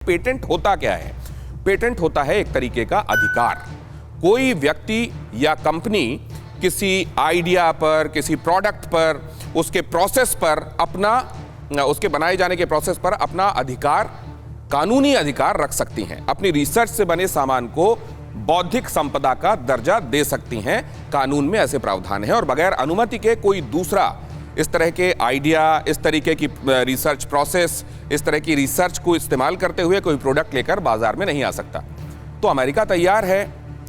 Patent होता क्या है? पेटेंट होता है एक तरीके का अधिकार। कोई व्यक्ति या कंपनी किसी आइडिया पर, किसी प्रोडक्ट पर, उसके प्रोसेस पर उसके बनाए जाने के प्रोसेस पर अपना अधिकार, कानूनी अधिकार रख सकती हैं। अपनी रिसर्च से बने सामान को बौद्धिक संपदा का दर्जा दे सकती हैं। कानून में ऐसे प्रावधान है और बगैर अनुमति के कोई दूसरा इस तरह के आइडिया, इस तरीके की रिसर्च प्रोसेस, इस तरह की रिसर्च को इस्तेमाल करते हुए कोई प्रोडक्ट लेकर बाजार में नहीं आ सकता। तो अमेरिका तैयार है।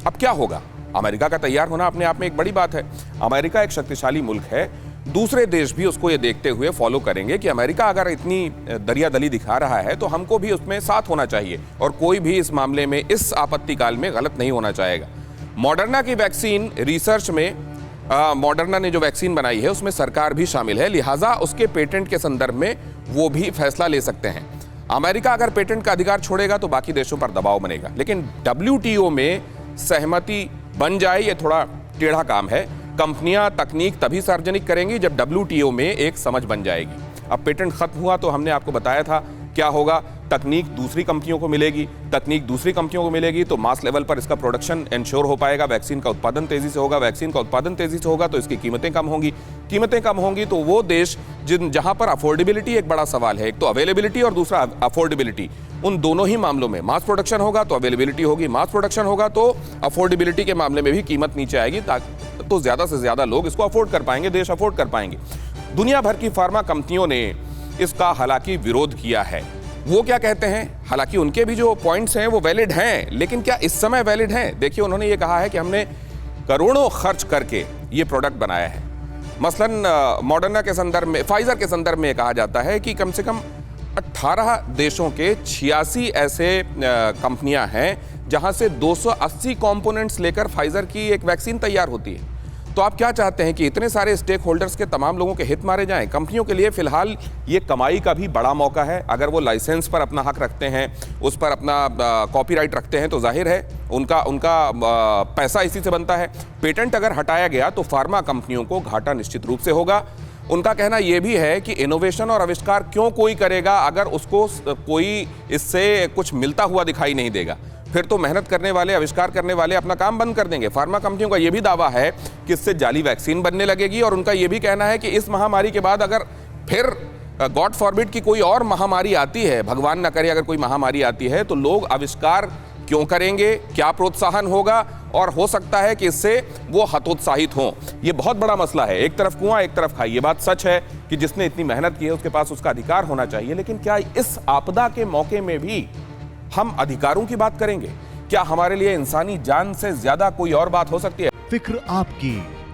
अब क्या होगा? अमेरिका का तैयार होना अपने आप में एक बड़ी बात है। अमेरिका एक शक्तिशाली मुल्क है। दूसरे देश भी उसको ये देखते हुए फॉलो करेंगे कि अमेरिका अगर इतनी दरियादली दिखा रहा है तो हमको भी उसमें साथ होना चाहिए और कोई भी इस मामले में, इस आपत्ति काल में गलत नहीं होना चाहेगा। मॉडर्ना की वैक्सीन रिसर्च में, मॉडर्ना ने जो वैक्सीन बनाई है उसमें सरकार भी शामिल है, लिहाजा उसके पेटेंट के संदर्भ में वो भी फैसला ले सकते हैं। अमेरिका अगर पेटेंट का अधिकार छोड़ेगा तो बाकी देशों पर दबाव बनेगा। लेकिन WTO में सहमति बन जाए, ये थोड़ा टेढ़ा काम है। कंपनियां तकनीक तभी सार्वजनिक करेंगी जब WTO में एक समझ बन जाएगी। अब पेटेंट खत्म हुआ तो हमने आपको बताया था क्या होगा। तकनीक दूसरी कंपनियों को मिलेगी, तकनीक दूसरी कंपनियों को मिलेगी तो मास लेवल पर इसका प्रोडक्शन इंश्योर हो पाएगा। वैक्सीन का उत्पादन तेजी से होगा, वैक्सीन का उत्पादन तेजी से होगा तो इसकी कीमतें कम होंगी, कीमतें कम होंगी तो वो देश जहां पर अफोर्डेबिलिटी एक बड़ा सवाल है, एक तो अवेलेबिलिटी और दूसरा अफोर्डेबिलिटी, उन दोनों ही मामलों में मास प्रोडक्शन होगा तो अवेलेबिलिटी होगी, मास प्रोडक्शन होगा तो अफोर्डेबिलिटी के मामले में भी कीमत नीचे आएगी, तो ज्यादा से ज्यादा लोग इसको अफोर्ड कर पाएंगे, देश अफोर्ड कर पाएंगे। दुनिया भर की फार्मा कंपनियों ने इसका हालांकि विरोध किया है। वो क्या कहते हैं? हालांकि उनके भी जो पॉइंट्स हैं वो वैलिड हैं, लेकिन क्या इस समय वैलिड हैं? देखिए, उन्होंने ये कहा है कि हमने करोड़ों खर्च करके ये प्रोडक्ट बनाया है। मसलन मॉडर्ना के संदर्भ में, फाइजर के संदर्भ में कहा जाता है कि कम से कम 18 देशों के 86 ऐसे कंपनियां हैं जहां से 280 कंपोनेंट्स लेकर फाइजर की एक वैक्सीन तैयार होती है। तो आप क्या चाहते हैं कि इतने सारे स्टेक होल्डर्स के तमाम लोगों के हित मारे जाएं? कंपनियों के लिए फिलहाल ये कमाई का भी बड़ा मौका है। अगर वो लाइसेंस पर अपना हक रखते हैं, उस पर अपना कॉपीराइट रखते हैं तो जाहिर है उनका पैसा इसी से बनता है। पेटेंट अगर हटाया गया तो फार्मा कंपनियों को घाटा निश्चित रूप से होगा। उनका कहना यह भी है कि इनोवेशन और आविष्कार क्यों कोई करेगा अगर उसको कोई इससे कुछ मिलता हुआ दिखाई नहीं देगा? फिर तो मेहनत करने वाले, आविष्कार करने वाले अपना काम बंद कर देंगे। फार्मा कंपनियों का यह भी दावा है कि इससे जाली वैक्सीन बनने लगेगी और उनका यह भी कहना है कि इस महामारी के बाद अगर फिर गॉड फॉरबिड की कोई और महामारी आती है, भगवान न करे अगर कोई महामारी आती है, तो लोग आविष्कार क्यों करेंगे, क्या प्रोत्साहन होगा और हो सकता है कि इससे वो हतोत्साहित हों। ये बहुत बड़ा मसला है। एक तरफ कुआं एक तरफ खाई। ये बात सच है कि जिसने इतनी मेहनत की है उसके पास उसका अधिकार होना चाहिए, लेकिन क्या इस आपदा के मौके में भी हम अधिकारों की बात करेंगे? क्या हमारे लिए इंसानी जान से ज्यादा कोई और बात हो सकती है? फिक्र आपकी,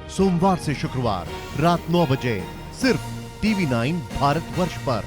सोमवार से शुक्रवार रात 9 बजे सिर्फ TV9 भारतवर्ष पर।